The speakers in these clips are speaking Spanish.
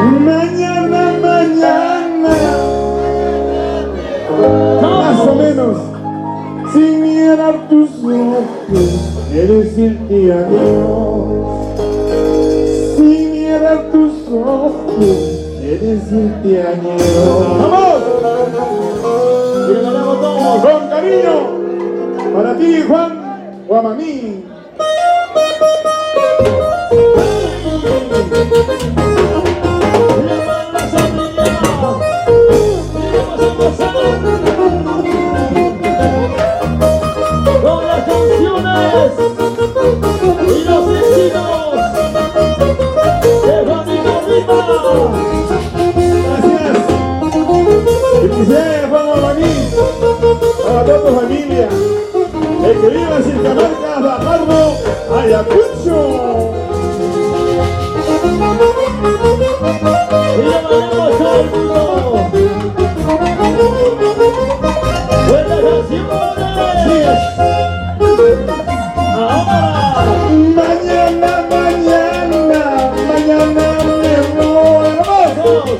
Mañana, mañana, más o menos, sin mirar tus ojos, quiero decirte adiós. Sin mirar tus ojos, quiero decirte adiós. ¡Vamos! Y le ganamos todos con cariño. Para ti, Juan, Guamamí. Con las canciones y los vecinos de Juanito Rima. Gracias. Felicidades, Juan Guamamí. Para toda tu familia. El que viva en Circamarca, Bajardo, Ayacucho. Y le mandamos todo el mundo. Buenas canciones. Ahora. Mañana, mañana, mañana me voy.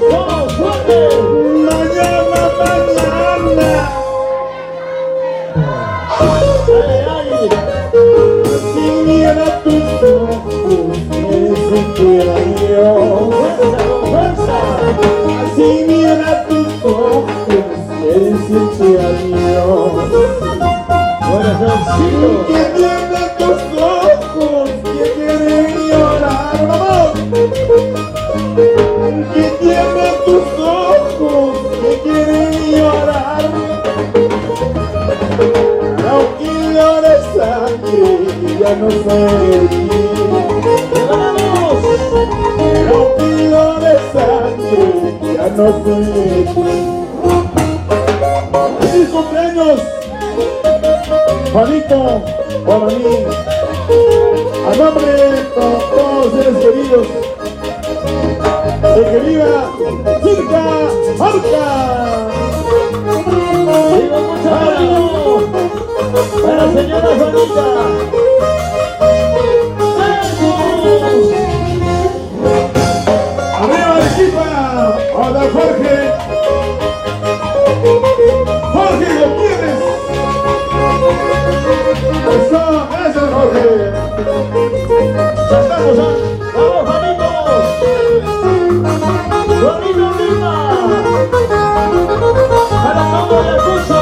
Somos fuertes. Mañana, mañana. Dale, Sin mirar tus ojos, quiero decirte adiós. fuerza. Sin mirar tus ojos, quiero decirte adiós. Corazoncito. Que tiene tus ojos que quieren llorar, vamos. Que tiene tus ojos que quieren llorar. Aunque llores sangre, ya no soy de ti. Aunque llores sangre, ya no soy de ti. ¡Feliz cumpleaños! Juanito, para mí, a nombre de todos los seres queridos, de que viva Circamarca. Digo mucho cariño para la señora Juanita. Arriba Arequipa, a don Jorge Gutiérrez. Eso, gracias Jorge. Ya estamos, vamos amigos. Juanito Rima. Para todo el curso.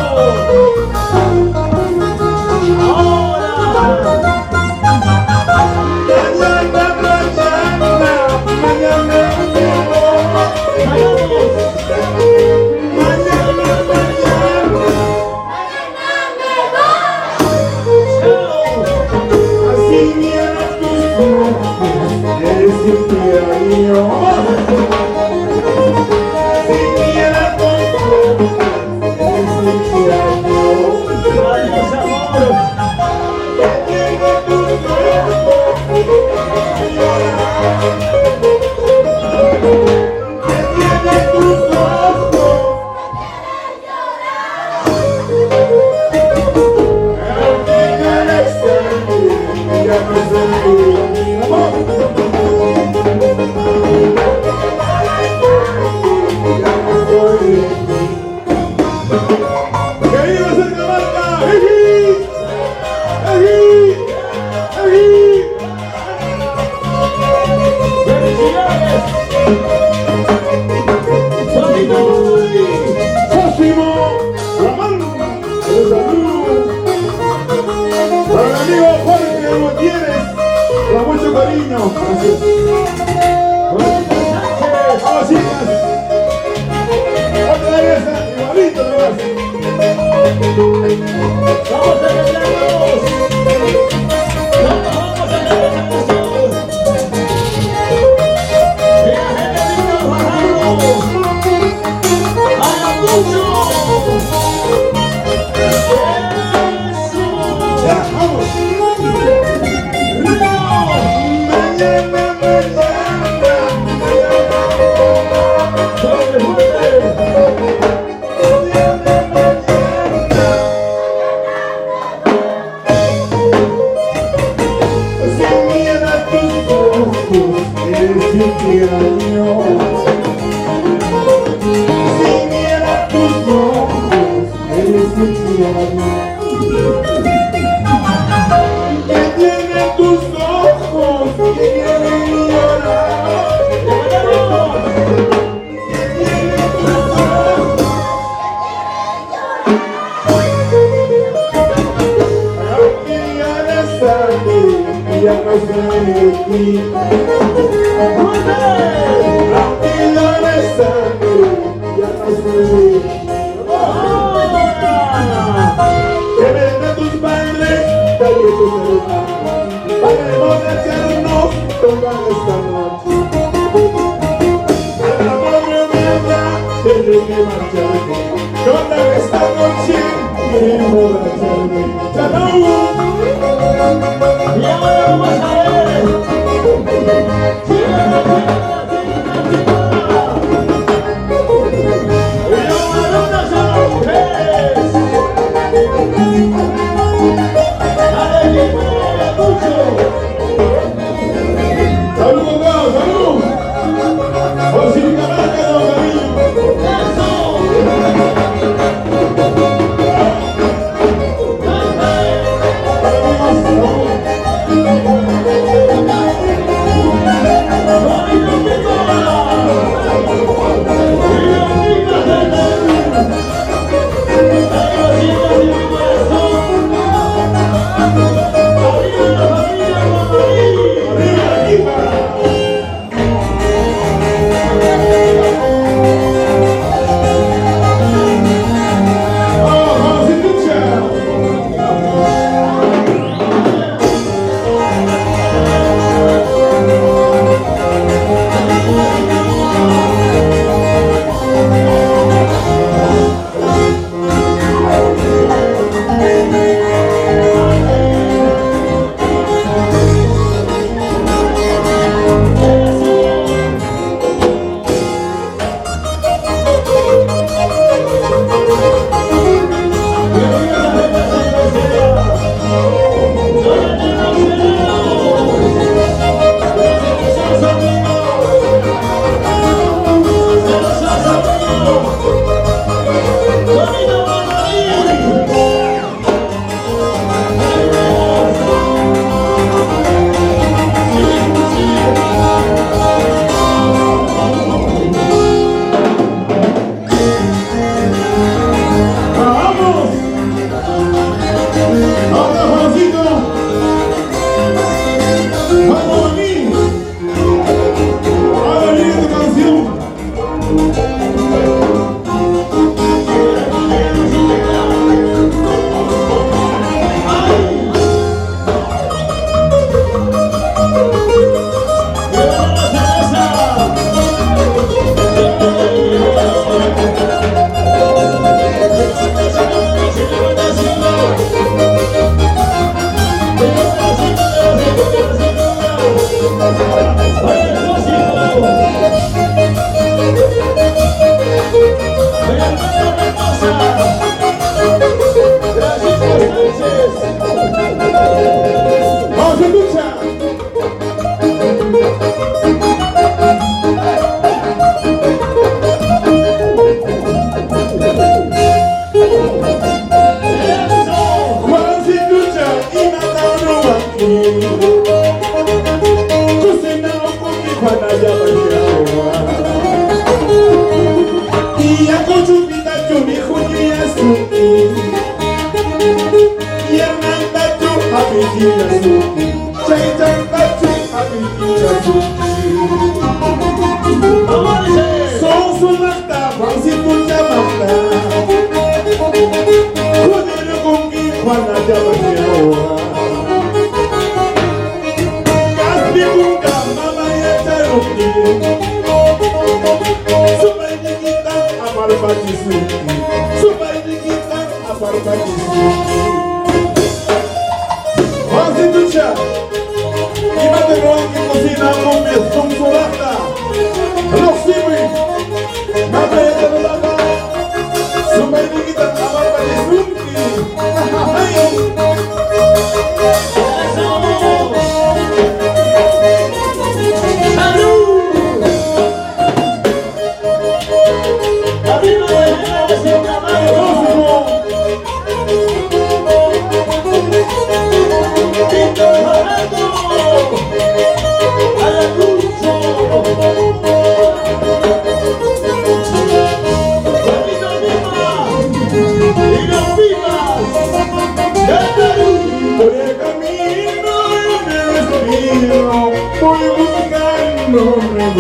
Ahora. decirte adiós. Que tienen tus ojos que quieren llorar. Que tienen tus ojos. Aunque ya no sale, ya no sale de ti. Aunque ya no sale, ya no sale de ti. Que vengan tus padres, también tus hermanos, para emborracharnos toda esta noche. Al amor de verdad, tendré que marcharme. Toda esta noche quiero emborracharme. ¡Salud! Y ahora vamos a ver. ¡Salud, papá! ¡Salud! ¡Por si mi camarca no, cariño!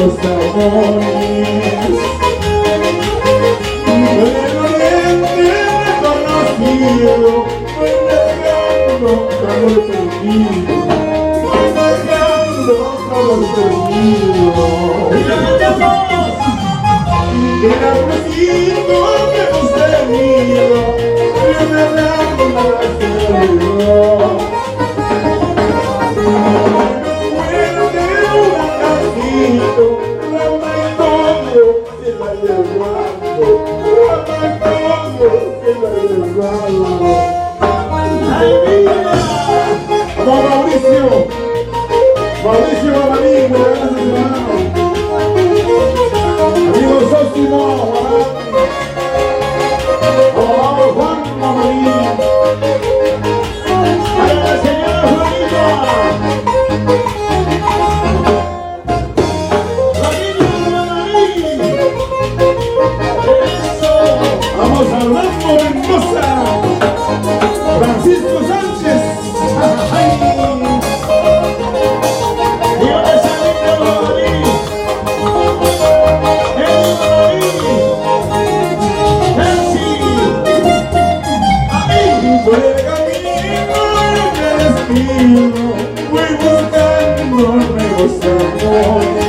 nuevos amores. El oriente reconocido, fue dejando calor perdido, fue dejando calor perdido. ¡Y lo cantamos! Era preciso que hemos tenido, y una lámpara se olvidó. Muerte un casito, la Maitoyo se la llevando, la Maitoyo se la llevando. ¡Ay, mira! Vamos Mauricio, Mauricio Bamarín, me regalas a su hermano. Amigo Sósimo, Juan Mamarín. ¡Para la señora Juanita! Vamos a Orlando Mendoza, Francisco Sánchez. Ay. ¿Y dónde está el niño Marín? ¡El Marín! ¡Nancy! ¡Amén! Por el camino del destino voy buscando nuevos amores.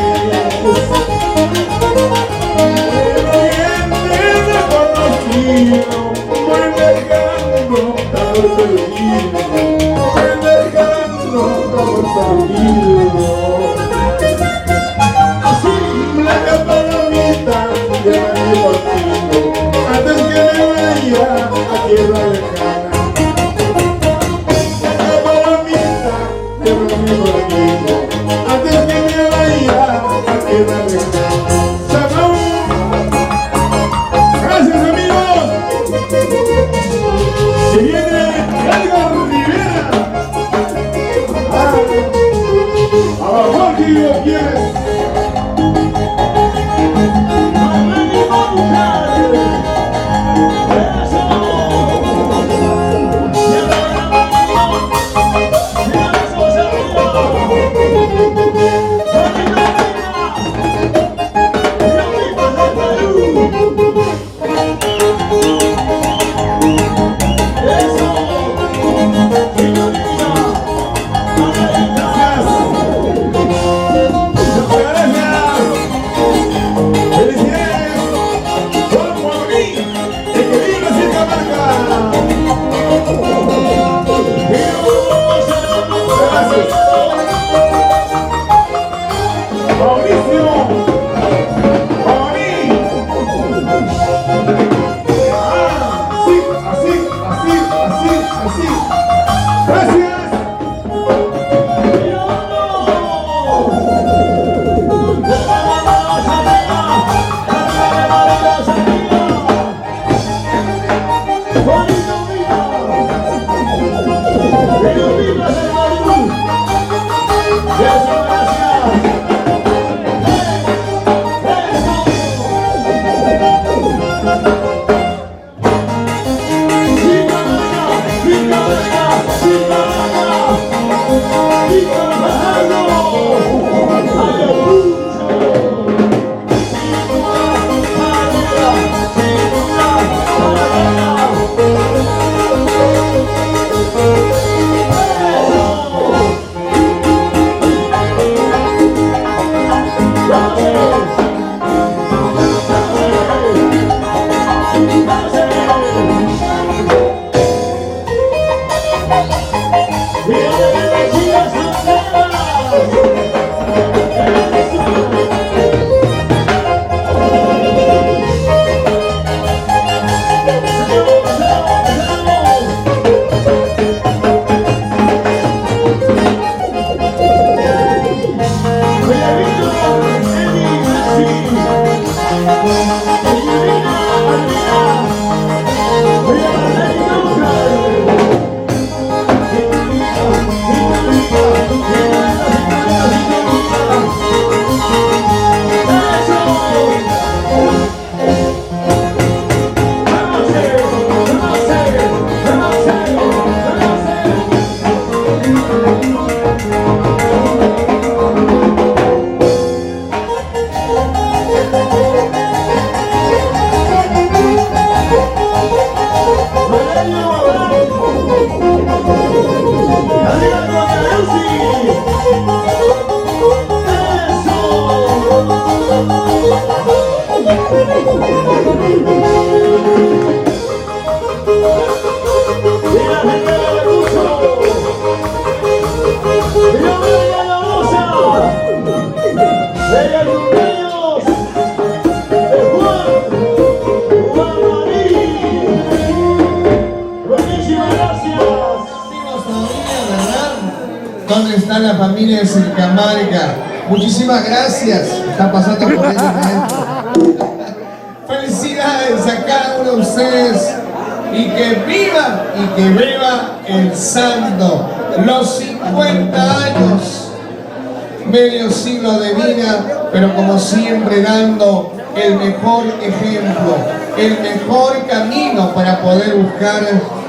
El oriente reconocido voy dejando calor perdido, voy dejando calor perdido. Blanca palomita, llévame contigo, antes que me vaya a tierra lejana. Blanca palomita, llévame contigo, antes que me vaya a tierra lejana. ¡Salud! ¡Gracias, amigos! ¡Se viene Edgar Rivera! ¡Abajo que lo quieres! ¿Dónde está la familia de Silcamarca? Muchísimas gracias. Está pasando por el momento. Felicidades a cada uno de ustedes. Y que viva el santo. Los 50 años, medio siglo de vida, pero como siempre dando el mejor ejemplo, el mejor camino para poder buscar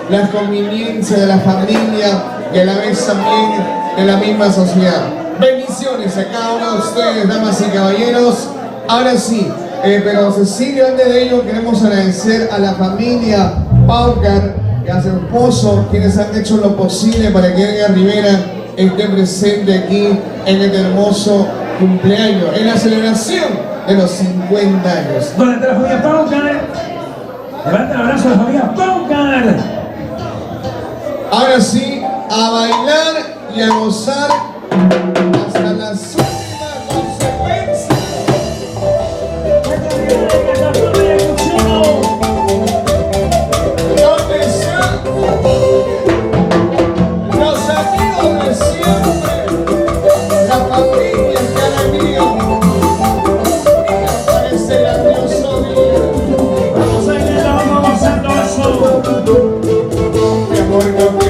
la conveniencia de la familia y a la vez también de la misma sociedad. Bendiciones a cada uno de ustedes, damas y caballeros. Ahora sí, pero Cecilia, antes de ello queremos agradecer a la familia Paucar y a su esposo, quienes han hecho lo posible para que Edgar Rivera esté presente aquí en este hermoso cumpleaños, en la celebración de los 50 años. ¿Dónde está la familia Paucar? Levanta el abrazo a la familia Paucar. Ahora sí, a bailar y a gozar hasta las últimas consecuencias. ¿Dónde están los amigos de siempre? La familia que han venido para este grandioso día. Vamos a bailar, vamos gozando eso. Mi amor, no me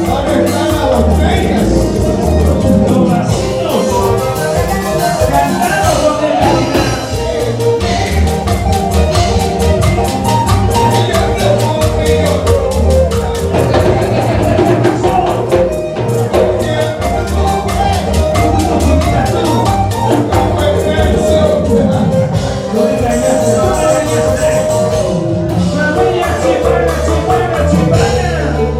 ¿Dónde están las botellas? Los vasitos cantados con el harina. Familia chipana, chipana, chipana.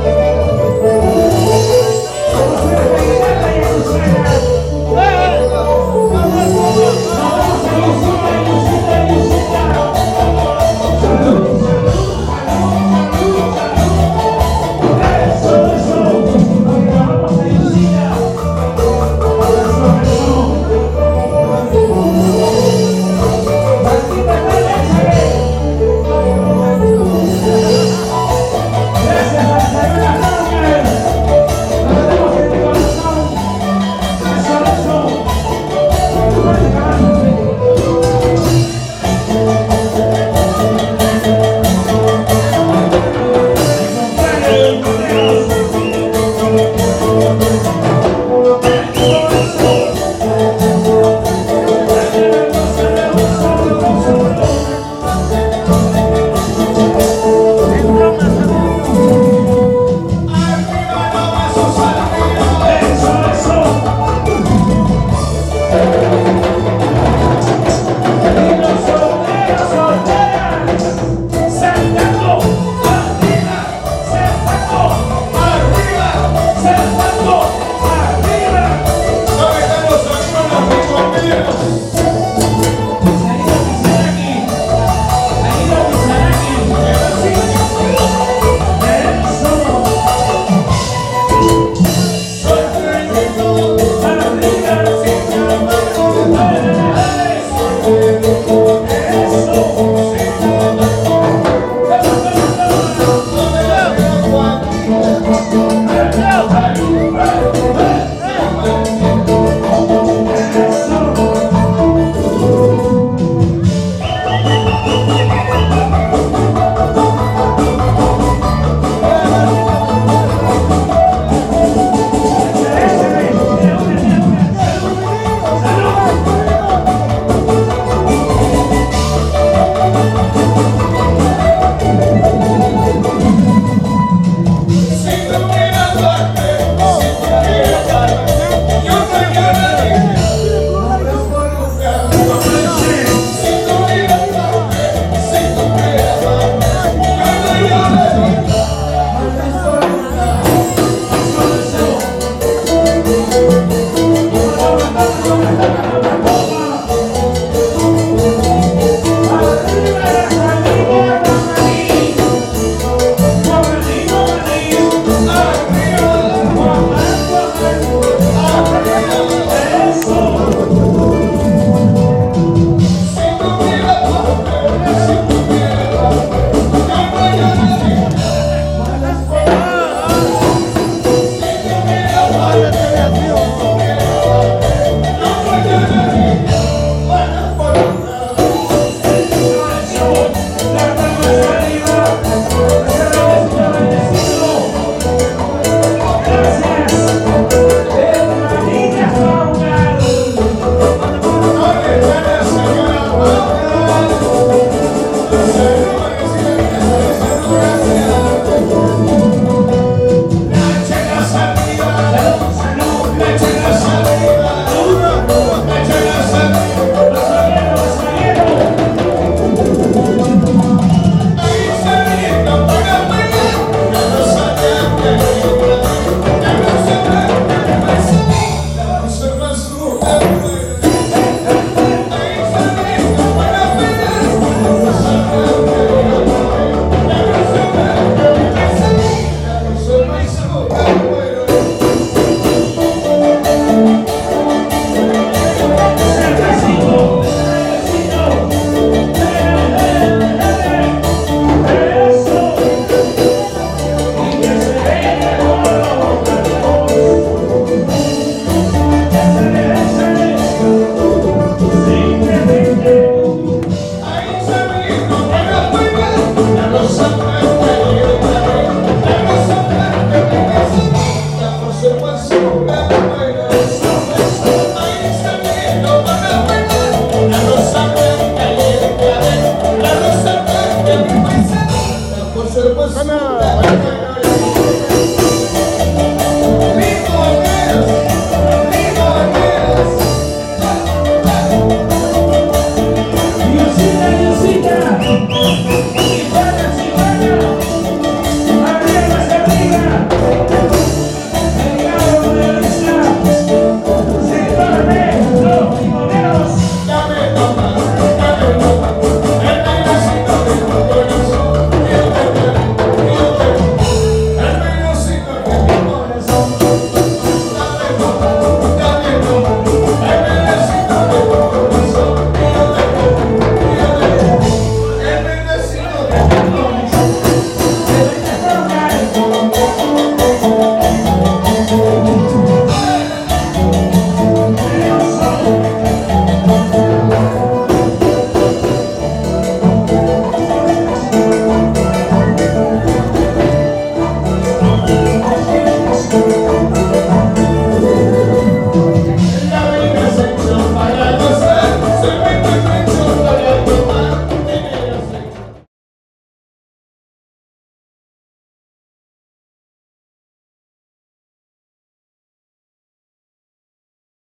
Thank